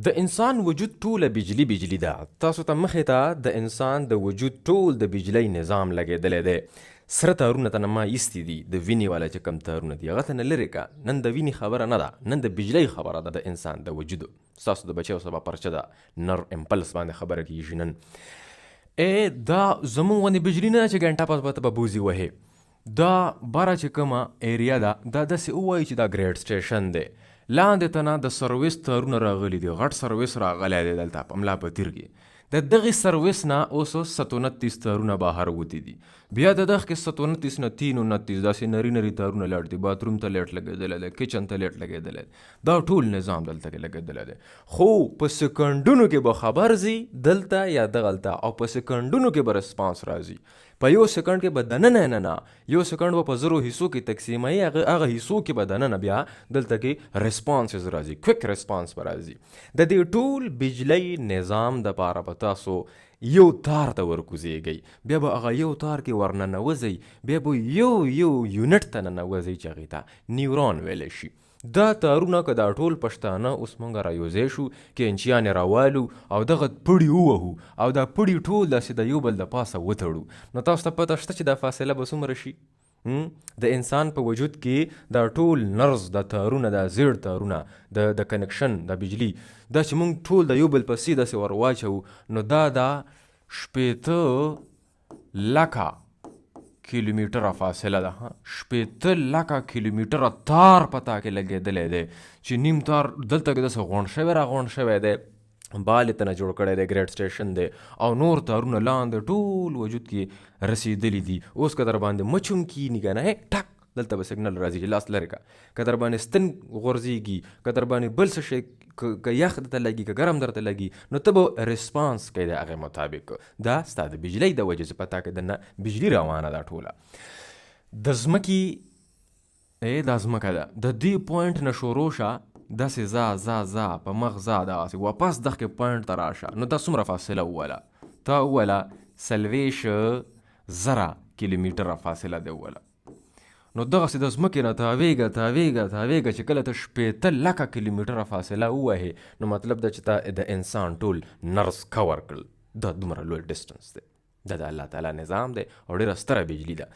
د انسان وجود ټوله بجلی ده. تاسو ته مخې ته د انسان د وجود ټول د بجلی نظام لګېدلی دی. سره تارونه ته نه ما ایستي دي، د وینې والا چې کم تارونه دي هغه ته نه لرې که. نن د وینې خبره نه ده، نن د بجلی خبره ده. د انسان د وجود ستاسو د بچیو سبا پرچه ده نر امپلس باندې خبره کېږي نن. دا زمونږ غوندې بجلی نه چې ګنټه پس به بوزي وهې. دا باره چې کومه ایریا ده دا داسې ووایي چې دا ګریډ سټیشن دی. لاندې ته نه د سرویس تارونه راغلي دي، غټ سرویس راغلی دی دلته په ملا په تیر کې. د دغې سرویس نه اوس 27 تارونه بهر وتي دي. بیا د دغه کې 27 نه 29 داسې نري تارونه لاړ دي. باتروم ته لیټ لګېدلی دی، کچن ته لیټ لګېدلی دی. دا ټول نظام دلته کې لګېدلی دی. خو په سکندونو کې به خبر ځي دلته یا دغلته، او په سکندونو کې به رسپانس راځي. په یو سکند کې به دننه نه یو سکند به په 0 حصو کې تقسیموي، هغه حصو کې به دننه بیا دلته کې رسپانسز راځي، کویک رسپانس به راځي. د دې ټول بجلی نظام دپاره به تاسو یو تار ته ورکوزیږئ، بیا به هغه یو تار کې ورننوځئ، بیا به یو یونټ ته ننوځئ چې هغې ته نیورون ویلی شي. دا تارونه که دا ټول پښتانه اوس مونږ رایوځی شو کینچیانې راوالو او دغه پړي ووهو او دا پړي ټول داسې د یو بل د پاسه وتړو، نو تاسو ته پته شته چې دا فاصله به څومره شي؟ د انسان په وجود کې دا ټول نرز، دا تارونه، دا زیړ تارونه د کنکشن د بجلی، دا چې مونږ ټول د یو بل پسې داسې ور واچوو، نو دا 80 لکه کیلومیټره فاصله ده. 80 لکه کیلومیټره تار په تا کې لګېدلی دی چې نیم تار دلته کې داسې غونډ شوی راغونډ شوی دی، بالې ته نه جوړ کړی دی، ګریډ سټیشن دی، او نور تارونه لاندې ټول وجود کې رسېدلي دي. اوس که در باندې مچ هم کښېني که نه ټک دلته به سګنل راځي چې لاس لرې که. که در باندې ستن غورځېږي، که در باندې بل څه شی، که یخ درته لګي، که ګرم درته لګي، نو ته به ریسپانس کوې د هغې مطابق. دا ستا د بجلی د وجې چې پتا کې دننه بجلی روانه ده ټوله. د ځمکې دا ځمکه ده، د دې پوینټ نه شروع شه داسې ځا په مخ ځه دغسې واپس دغې پوینټ ته راشه، نو دا څومره فاصله ووله؟ تا ووله 40,000 کیلومیټره فاصله دی ووله. نو دغسې د ځمکې نه تاویږه چې کله ته 80 لکه کیلومیټره فاصله ووهې، نو مطلب دا چې تا د انسان ټول نرس کور کړل. دا دومره لوی ډسټنس دی. دا د الله تعالی نظام دی او ډېره ستره بجلی ده.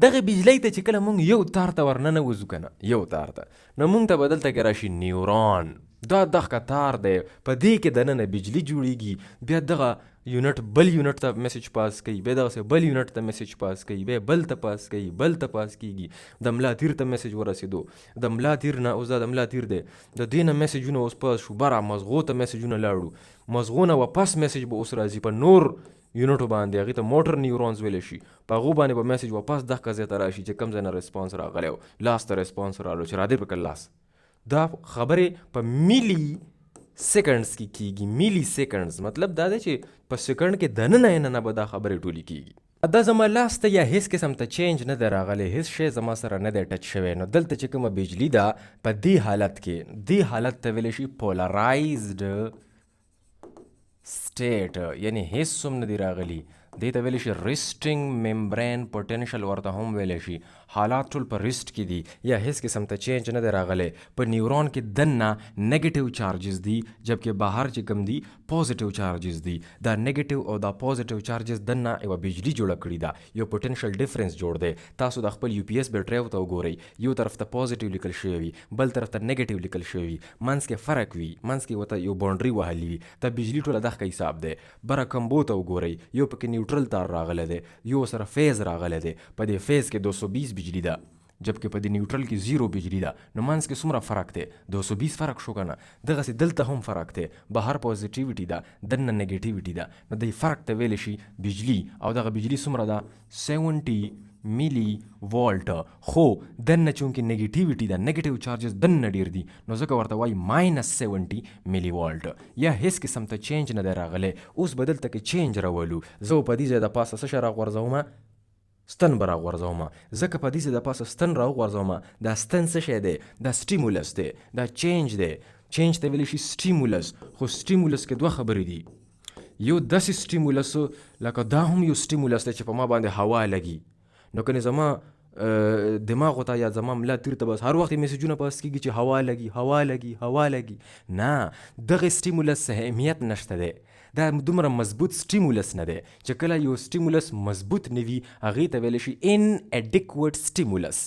دغه بجلی ته چې کله مونږ یو تار ته ورننوځو که نه، یو تار ته، نو مونږ ته به دلته کې راشي نیورون. دا دغه تار دی، په دې کې دننه بجلی جوړیږي. بیا دغه یونټ بل یونټ ته میسج پاس کوي، بیا دغسې بل یونټ ته میسج پاس کوي، بیا بل ته پاس کوي، بل ته پاس کېږي. د ملا تیر ته میسج ورسېدو، د ملا تیر نه اوس دا د ملا تیر دی، د دې نه میسجونه اوس پاس شو بره مغزو ته میسجونه لاړو، مغزو نه واپس میسج به اوس راځي په نور یونټو باندې، هغې ته موټر نیورونز ویلی شي، په هغو باندې به میسج واپس دغه ځای ته راشي چې کوم ځای نه ریسپانس راغلی و، لاس ته ریسپانس راغلو چې راځئ پکې لاس. دا خبرې په میلی سیکنډز کې کېږي. میلی سیکنډز مطلب دا دی چې په سیکنډ کې دننه به دا خبرې ټولې کېږي. دا زما لاس ته یا هیڅ قسم ته چینج نه دی راغلی، هیڅ شی زما سره نه دی ټچ شوی. نو دلته چې کومه بجلی ده په دې حالت کې، دې حالت ته ویلی شي پولرایزډ سټیټ، یعنی هیڅ هم نه دی راغلی. دې ته ویلی شي ریسټینګ ممبرین پوټینشل ورته هم ویلی شي. حالات ټول په ریسټ کې دي یا هیڅ قسم ته چینج نه دی راغلی. په نیورون کې دننه نیګیټیو چارجز دي، جبکې بهر چې کوم دي پوزیټیو چارجز دي. دا نیګیټیو او دا پوزیټیو چارجز دننه یوه بجلی جوړه کړې ده، یو پوټینشل ډیفرنس جوړ دی. تاسو د خپل یو پی ایس بیټریو ته وګورئ، یو طرف ته پوزیټیو لیکل شوی وي، بل طرف ته نیګیټیو لیکل شوی وي، منځ کې فرق وي، منځ کې ورته یو باونډري وهلي وي. دا بجلی ټوله دغه حساب دی. بره کمبو ته وګورئ، یو پکې نیوټرل تار راغلی دی، یو سره فیز راغلی دی. په دې فیز کې 220 بجلی ده، جبکې په دې نیوټرل کې 0 بجلی ده. نو منځ کې څومره فرق دی؟ 220 فرق شو که نه. دغسې دلته هم فرق دی، بهر پوزیټیویټي ده، دننه نیګیټیویټي ده. نو دې فرق ته ویلی شي بجلی. او دغه بجلی څومره ده؟ 70 میلی والټ. خو دننه چونکې نیګیټیویټي ده، نیګیټیو چارجز دننه ډېر دي، نو ځکه ورته وایي -70 میلی والټ. یا هیڅ قسم ته چینج نه دی راغلی. اوس به دلته کې چینج راولو. زه په دې ځای د پاسه څه شی راغورځوم؟ ستن به راغورځوم، ځکه په دې ځای د پاسه ستن راوغورځوم. دا ستن څه شی دی؟ دا سټیمولس دی، دا چینج دی. چینج ته ویلی شي سټیمولس. خو سټیمولس کې دوه خبرې دي. یو داسې سټیمولس لکه دا هم یو سټیمولس دی چې په ما باندې هوا لګي. نو کنې زما دماغ ته یا زما ملا تیر ته بس هر وخت میسجونه پاس کیږي چې هوا لګي هوا لګي هوا لګي. نه، دغه سټیمولس اهمیت نشته دی. دا دومره مضبوط سټیمولس نه دی چې کله یو سټیمولس مضبوط نه وي هغې ته ویلی شي ان اډیکویټ سټیمولس،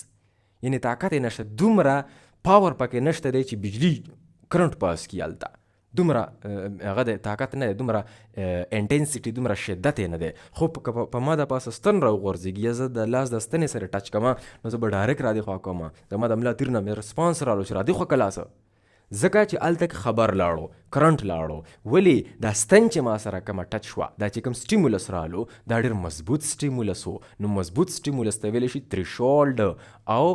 یعنی طاقت یې نشته، دومره پاور پکې نشته دی چې بجلی کرنټ پاس کي هلته، دومره هغه د طاقت نه دی، دومره انټنسټي، دومره شدت یې نه دی. خو په ما د پاسه ستن راوغورځېږي یا زه د لاس د ستنې سره ټچ کوم نو زه به ډایرکټ را دې خوا کوم، زما د ملا تیر نه مې رسپانس رالو چې را دې خوا که لاسه، ځکه چې هلته خبر لاړو، کرنټ لاړو. ولې دا ستن چې ما سره کومه ټچ شوه، دا چې کوم سټیمولس رالو دا ډېر مضبوط سټیمولس و. نو مضبوط سټیمولس ته ویلی شي تریشولډ، او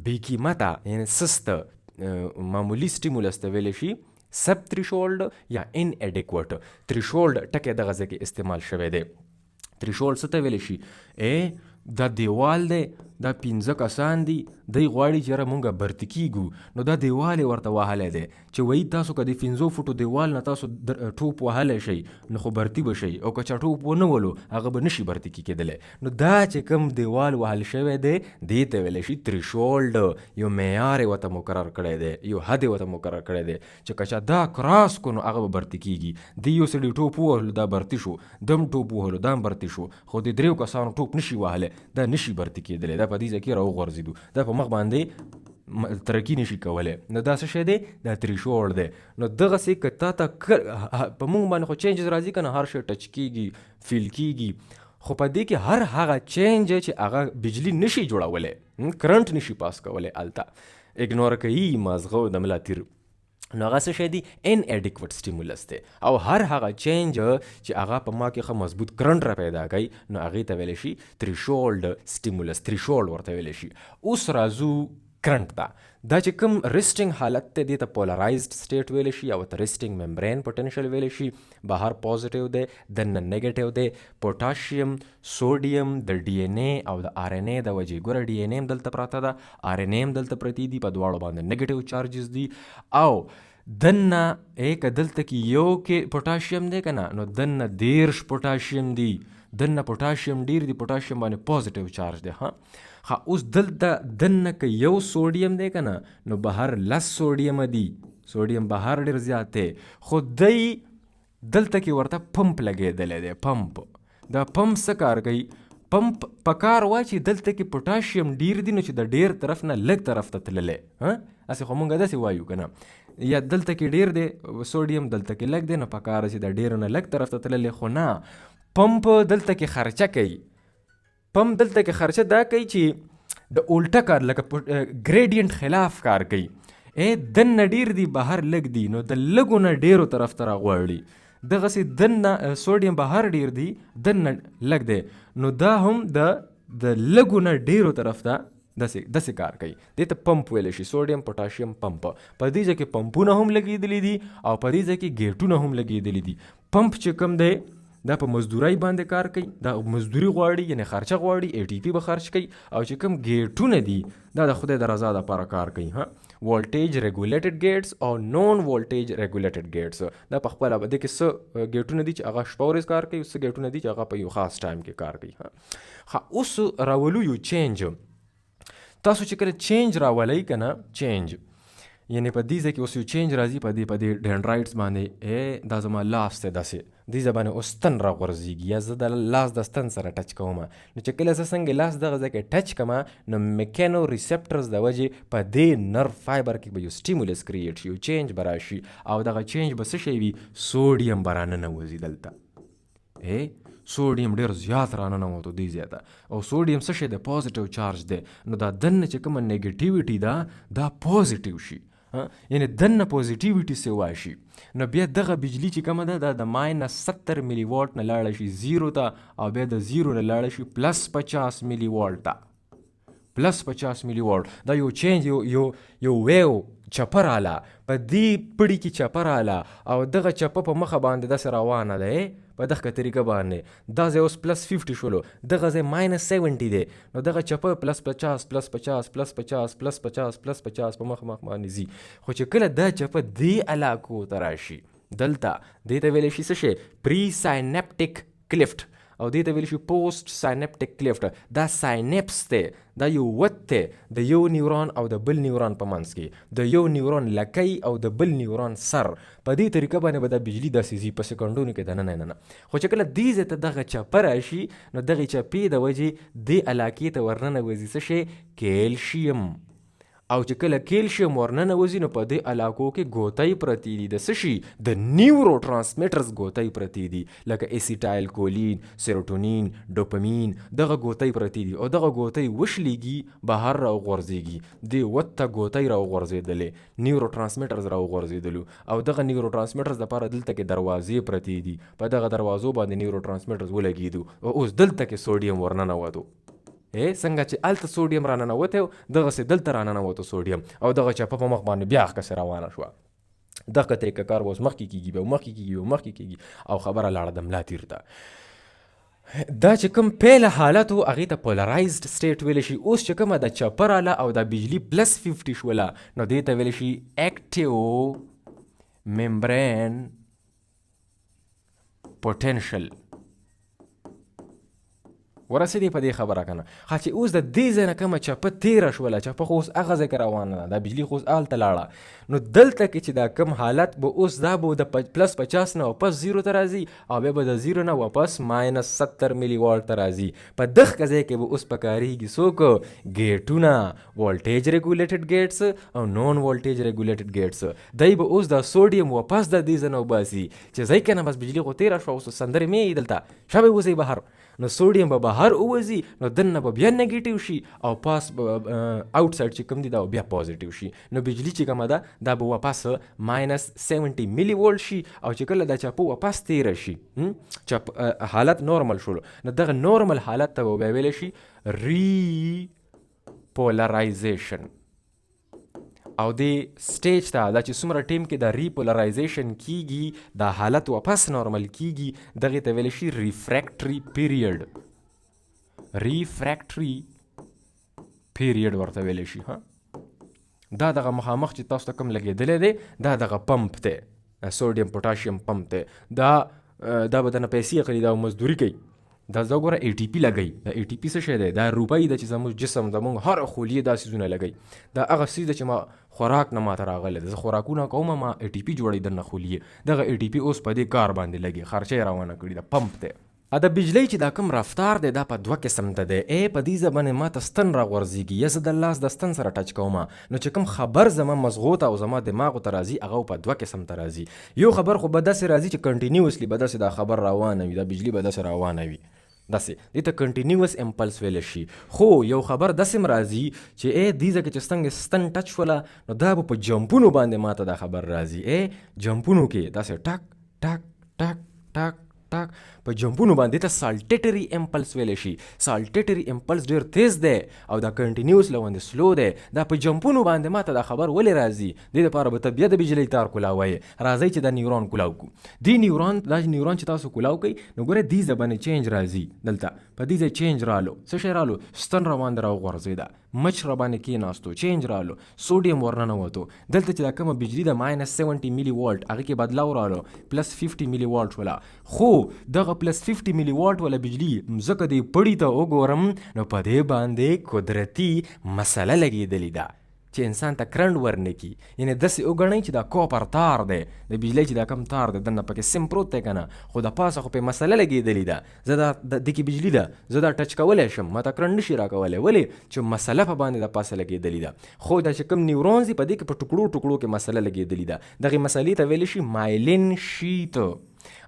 بې قیمته یعنی سست معمولی سټیمولس ته ویلی شي سب تریشولډ یا ان اډیکوټ. تریشولډ ټکی دغه ځای کې استعمال شوی دی. تریشولډ څه ته ویلی شي؟ دا دیوال دی، دا 15 کسان دي، دی غواړي چې یاره مونږ برتي کیږو، نو دا دیوال یې ورته وهلی دی چې وایي تاسو که د 15 فوټو دیوال نه تاسو ټوپ وهلی شئ نو خو برتي به شئ، او که چا ټوپ ونه ولو هغه به نشي برتي کېدلی. نو دا چې کوم دیوال وهل شوی دی دې ته ویلی شي تریشولډ. یو معیار یې ورته مقرر کړی دی، یو حد یې ورته مقرر کړی دی چې که چا دا کراس کو نو هغه به برتي کېږي. دی یو سړي ټوپ ووهلو دا برتي شو، دم ټوپ ووهلو دا هم برتي شو، خو د 3 کسانو ټوپ نشي وهلی، دا نشي برتي کېدلی، دا په دې ځای کې راوغورځېدو، دا په مخ باندې ترقي نشي کولی. نو دا څه شی دی؟ دا تریشولډ دی. نو دغسې که تا ته په مونږ باندې خو چینجز راځي که نه، هر شی ټچ کېږي، فیل کېږي، خو په دې کې هر هغه چینج چې هغه بجلی نشي جوړولی، کرنټ نشي پاس کولی، هلته اګنور کوي مازغه د ملا تیر، نو هغه څه شی دی؟ ان اډیکوټ سټیمولس دی. او هر هغه چینج چې هغه په ما کې ښه مضبوط کرنټ را پیدا کوي نو هغې ته ویلی شي تریشولډ سټیمولس، تریشولډ ورته ویلی شي. اوس راځو کرنټ ته. دا چې کوم ریسټینګ حالت دی دې ته پولرایزډ سټیټ ویلی شي او ته ریسټینګ ممبرین پوټنشل ویلی شي. بهر پازیټیو دی، دننه نیګیټیو دی. پوټاشیم، سوډیم د ډي ان اے او د آر ان اے د وجې، ګوره ډي ان اے هم دلته پراته ده، آر ان اے هم دلته پرتې دي، په دواړو باندې نیګیټیو چارجز دي. او دننه که دلته کې یو کې پوټاشیم دی که نه، نو دننه 13 پوټاشیم دی، دننه پوټاشیم ډیر دی، پوټاشیم باندې پازیټیو چارج دی. ها اوس دلته دننه که یو سوډیم دی که نه، نو بهر 10 سوډیم دی، سوډیم بهر ډیر زیات دی، خو دی دلته کې ورته پمپ لګېدلی دی. پمپ، دا پمپ څه کار کوي؟ پمپ په کار وا چې دلته کې پوټاشیم ډیر دی نو چې د ډیر طرف نه لږ طرف ته تللی، هسې خو مونږ داسې وایو که نه، یا دلته کې ډیر دی سوډیم، دلته کې لږ دی، نو په کار چې د ډیرو نه لږ طرف ته تللی. خو نه، پمپ دلته کې خرچه کوي. پمپ دلته کې خرچه دا کوي چې د الټه کار، لکه ګریډینټ خلاف کار کوي. دننه ډیر دی بهر لږ دی، نو د لږو نه ډیرو طرف ته راغواړي. دغسې دننه سوډیم بهر ډیر دی، دننه لږ دی، نو دا هم د لږو نه ډیرو طرف ته داسې کار کوي. دې ته پمپ ویلی شي، سوډیم پوټاشیم پمپ. په دې ځای کې پمپونه هم لګېدلي دي او په دې ځای کې ګیټونه هم لګېدلي دي. پمپ چې کوم دی دا په مزدورۍ باندې کار کوي، دا مزدوري غواړي، یعنی خرچه غواړي، اے ټي پي به خرچ کوي. او چې کوم ګیټونه دي دا د خدای د رضا دپاره کار کوي. voltage regulated gates او non voltage regulated gates. دا په خپله به دې کې څه ګیټونه دي چې هغه شپه ورځ کار کوي، څه ګیټونه دي چې هغه په یو خاص ټایم کې کار کوي. اوس راولو یو چینج. تاسو چې کله چینج راولئ که نه، چینج یعنی په دې ځای کې اوس یو چینج راځي په دې ډینډرایډس باندې. دا زما لاس دی، داسې دې ځای باندې اوس ستن راغورځېږي، یا زه د لاس د ستن سره ټچ کوم. نو چې کله زه څنګه لاس دغه ځای کې ټچ کوم، نو میکانو ریسپټرز د وجې په دې نرو فایبر کې به یو سټیمولس کریټ شي، یو چینج به راشي، او دغه چینج به څه شی وي؟ سوډیم به راننوځي دلته. سوډیم ډیر زیات راننوتو دې ځای ته، او سوډیم څه شی دی؟ پازیټیو چارج دی. نو دا دننه چې کومه نیګیټیویټي ده دا پازیټیو شي، یعنی دننه پازیټیویټي سوا شي. نو بیا دغه بجلی چې کومه ده دا د -70 ملي واټ نه لاړه شي 0 ته، او بیا د 0 نه لاړه شي +50 ملي واټ ته. +50 ملي واټ دا یو چینج، یو ویو چپه راله، په دې پړي کې چپه راله، او دغه چپه په مخه باندې داسې روانه ده په دغه طریقه باندې. دا ځای اوس +50 شولو، دغه ځای -70 دی، نو دغه چپه +50 +50 +50 +50 +50 په مخ باندې ځي. خو چې کله دا چپه دې علاقو ته راشي، دلته دې ته ویلی شي څه شی؟ پری ساینپټیک کلیفټ. او دې ته ویل شي پوسټ ساینپټیک کلیفټ. دا ساینپس دی، دا یو وت دی د یو نیورون او د بل نیورون په منځ کې، د یو نیورون لکۍ او د بل نیورون سر. په دې طریقه باندې به د بجلي داسې ځي په سکندونو کې دننه نه. خو چې کله دې ځای ته دغه چپه راشي نو دغې چپې د وجې دې علاقې ته ورننه وځي څه شی؟ کیلشیم. او چې کله کیلشیم ورننه وځي نو په دې علاقو کې ګوتۍ پرتې دي د څه شي؟ د نیورو ټرانسمیټرز ګوتۍ پرتې دي، لکه ایسیټایل کولین، سیروټونین، ډوپامین، دغه ګوتۍ پرتې دي. او دغه ګوتۍ وشلیږي بهر راوغورځېږي، دې وت ته ګوتۍ راوغورځېدلې، نیورو ټرانسمیټرز راوغورځېدلو. او دغه نیورو ټرانسمیټرز دپاره دلته کې دروازې پرتې دي، په دغه دروازو باندې نیورو ټرانسمیټرز ولګېدو او اوس دلته کې سوډیم ورننوتو. څنګه چې هلته سوډیم راننوتی و دغسې دلته راننوتو سوډیم، او دغه چپه په مخ باندې بیا ښکسې روانه شوه. دغه طریقه کار به اوس مخکې کېږي، بیا مخکې کېږي، بیا مخکې کېږي، او خبره لاړه د ملا تیر ته. دا چې کوم پیله حالت و هغې ته پولرایزډ سټیټ ویلی شي. اوس چې کومه د چپه راله او د بجلي پلس 50 شوله نو دې ته ویلی شي اکټیو ممبرین پوټینشل. ورسېدې په دې خبره که نه. ښه چې اوس د دې ځای نه کومه چپه تېره شوله، چپه خو اوس هغه ځای کې روانه ده، دا بجلي خو اوس هلته لاړه، نو دلته کې چې دا کوم حالت به اوس دا به د پلس 50 نه واپس 0 ته راځي، او بیا به د 0 نه واپس ماینس 70 ملي والټ ته راځي. په دغه ځای کې به اوس پکارېږي څوک؟ ګیټونه، والټیج ریګولیټډ ګیټس او نون والټیج ریګولیټډ ګیټس. دی به اوس د سوډیم واپس د دې ځای نه وباسي چې ځای که نه بس بجلي خو تېره شوه، اوس سندرې مې یې دلته شابه وځئ بهر. نو سوډیم به بهر ووځي، نو دننه به بیا نیګیټیو شي، او پاس آوټ سایډ چې کوم دي دا بیا پازیټیو شي. نو بجلي چې کومه ده دا به واپس ماینس 70 ملي وولټ شي. او چې کله دا چپه واپس تیره شي، حالت نورمل شولو، نو دغه نورمل حالت ته به بیا ویلی شي repolarization. او دې سټیج ته دا چې څومره ټیم کې دا repolarization کیږي، دا حالت واپس نورمل کیږي، دغې ته ویلی شي refractory period. refractory period ورته ویلی شي. دا دغه مخامخ چې تاسو ته کوم لګېدلی دی دا دغه پمپ دی، سوډیم پوټاشیم پمپ دی. دا به دنه پیسې اخلي، دا مزدوري کوي. دا زه ګوره ای ټي پي لګوي. دا ای ټي پي څه شی دی؟ دا روپۍ ده چې زموږ جسم زموږ هر خلیې دا څیزونه لګوي. دا هغه څیز ده چې ما خوراک نه ماته راغلی دی، زه خوراکونه کوم، ما ای ټي پي جوړوي درنه خلیې. دغه ای ټي پي اوس په دې کار باندې لګي، خرچه یې روانه کړي، دا پمپ دی. د بجلۍ چې دا کوم رفتار دی دا په دوه قسم ته دی. په دې ځای باندې ما ته ستن راغورځېږي، یا زه د لاس د ستن سره ټچ کوم، نو چې کوم خبر زما مزغو ته او زما دماغو ته راځي هغه په دوه قسم ته راځي. یو خبر خو به داسې راځي چې کنټینیوسلی به داسې دا خبر روانه وي، دا بجلي به داسې روانه وي، داسې دې ته کنټینیوس امپلس ویلی شي. خو یو خبر داسې هم راځي چې دې ځای کې چې څنګه ستن ټچ شوله نو دا به په جمپونو باندې ما ته دا خبر راځي. جمپونو کې داسې ټک ټک ټک ټک ټک په جمپونو باندې ته سالټیټري امپلس ویلی شي. سالټیټري امپلس ډېر تیز دی او دا کنټینیوس لوندې سلو دی. دا په جمپونو باندې ما ته دا خبر ولې راځي؟ دې دپاره به ته بیا د بجلۍ تار کولاوی. راځئ چې دا نیورون کولاو کړو. دا نیورون چې تاسو کولاو کوئ نو ګوره دې ځای باندې چینج راځي. دلته په دې ځای چینج رالو. څه شی رالو؟ ستن راباندې راوغورځېده، مچ راباندې کېناستو، چینج رالو، سوډیم ورننوتو. دلته چې دا کومه بجلي د ماینس 70 ملي والټ هغې کې بدلاو رالو، پلس 50 ملي والټ وله. خو دغه پلس 50 ملي والټ ولا بجلي مځکه دې پړي ته وګورم نو په دې باندې قدرتي مسله لګېدلې ده چې انسان ته کرنټ ورنکي. یعنې داسې وګڼئ چې دا کوپر تار دی، د بجلۍ چې دا کم تار دی دننه پکې سیم پروت دی که نه، خو د پاسه خو پې مسله لګېدلې ده. زه دا دې کې بجلي ده، زه دا ټچ کولی شم، ما ته کرنټ نشي راکولی. ولې؟ چې مسله په باندې د پاسه لګېدلې ده. خو دا چې کوم نیورونز دي په دې کې په ټوکړو ټوکړو کې مسله لګېدلې ده. دغې مسلې ته ویلی شي مایلین شیت.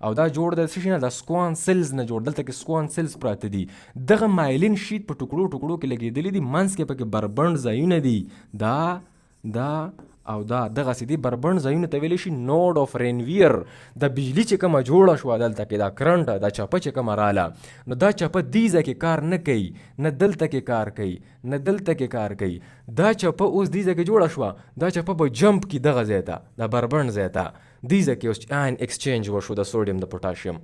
او دا جوړ د څه شي نه؟ د سکوان سیلز نه جوړ. دلته کې سکوان سیلز پراته دي. دغه مایلین شیت په ټوکړو ټوکړو کې لګېدلي دي، منځ کې پکې بربنډ ځایونه دي. دا او دغسې دي بربنډ ځایونه ته ویلی شي نوډ آف رینویر. د بجلي چې کومه جوړه شوه دلته کې دا کرنټ دا چپه چې کومه راله نو دا چپه دې ځای کې کار نه کوي، نه دلته کې کار کوي، نه دلته کې کار کوي. دا چپه اوس دې ځای کې جوړه شوه، دا چپه به جمپ کي دغه ځای ته، دا بربنډ ځای ته. دې ځای کې اوس آین ایکسچینج وشو د سوډیم د پوټاشیم،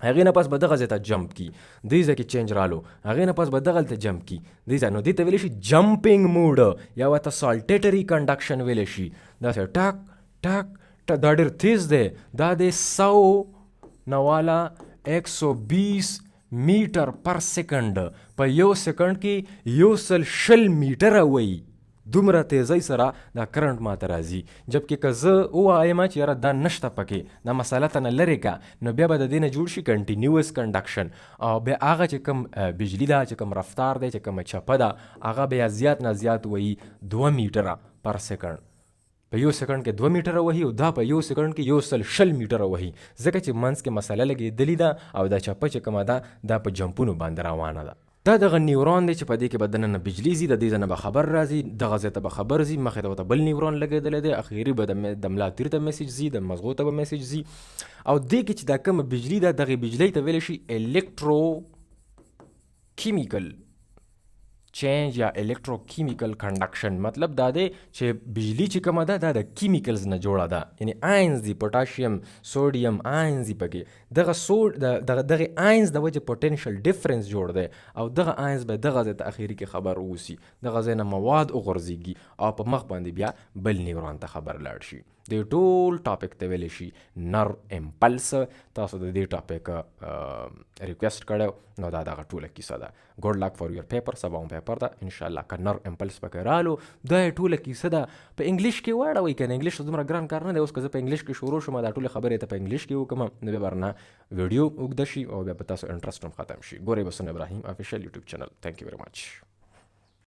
هغې نه پس به دغه ځای ته جمپ کی. دې ځای کې چینج رالو، هغې نه پس به دغلته جمپ کی. دې ځای نو دې ته ویلی شي جمپینګ موډ یا ورته سالټیټري کنډکشن ویلی شي. داسې ټک ټک ټک دا ډېر تیز دی. دا د 100 نه والا 120 میټر پر سیکنډ، په یو سیکنډ کې 100 میټره وایي. دومره تیزی سره دا کرنٹ ماته راځي. جبکې که زه ووایم چې یاره دا نشته پکې، دا مسله ته نه لرې که، نو بیا به د دې نه جوړ شي کنټینیوس کنډکشن، او بیا هغه چې کوم بجلی ده، چې کوم رفتار دی، چې کومه چپه ده، هغه بیا زیات نه زیات وایي 2 میټره پر سیکنډ. په یو سیکنډ کې 2 میټره وهي، او دا په یو سیکنډ کې 100 میټره وهي، ځکه چې منځ کې مسله لګېدلې ده او دا چپه چې کومه ده دا په جمپونو باندې روانه ده. دا دغه نیورون دی چې په دې کې به دننه بجلی ځي، د دې ځای نه به خبر راځي، دغه ځای ته به خبر ځي، مخې ته ورته بل نیورون لګېدلی دی، اخري به د ملا تیر ته میسیج ځي، د مغزو ته به میسیج ځي. او دې کې چې دا کومه بجلی ده، دغې بجلی ته ویلی شي الکتروکیمیکل چینج یا الکتروکیمیکل کنډکشن. مطلب دا دی چې بجلی چې کومه ده دا د کیمیکلز نه جوړه ده، یعنی آینز دي، پوټاشیم، سوډیم آینز دي پکې. دغه آینز د وجه پوټنشل ډیفرنس جوړ دی، او دغه آینز به دغه ځای ته اخري کې خبر اوسي، دغه ځای نه مواد وغورځېږي او په مخ باندې بیا بل نیورون ته خبر لاړ شي. د ټول ټاپک ته ویلی شي نر امپلس. تاسو د دې ټاپک ریکویسټ کړی، نو دا دغه ټوله کیسه ده. ګوډ لک فار یور پیپر، سبا هم پیپر ده انشاءالله. که نر امپلس پکې رالو، دا ټوله کیسه ده. په انګلیش کې واړوئ، که نه انګلیش دومره ګران کار نه دی. اوس که زه په انګلیش کې شروع شم، دا ټولې خبرې ته په انګلیش کې وکړم، نو بیا برنه ویډیو اوږده شي او بیا په تاسو انټرسټ هم ختم شي. ګورئ به سن ابراهیم افیشیل یوټیوب چینل. تھینک یو ویری مچ.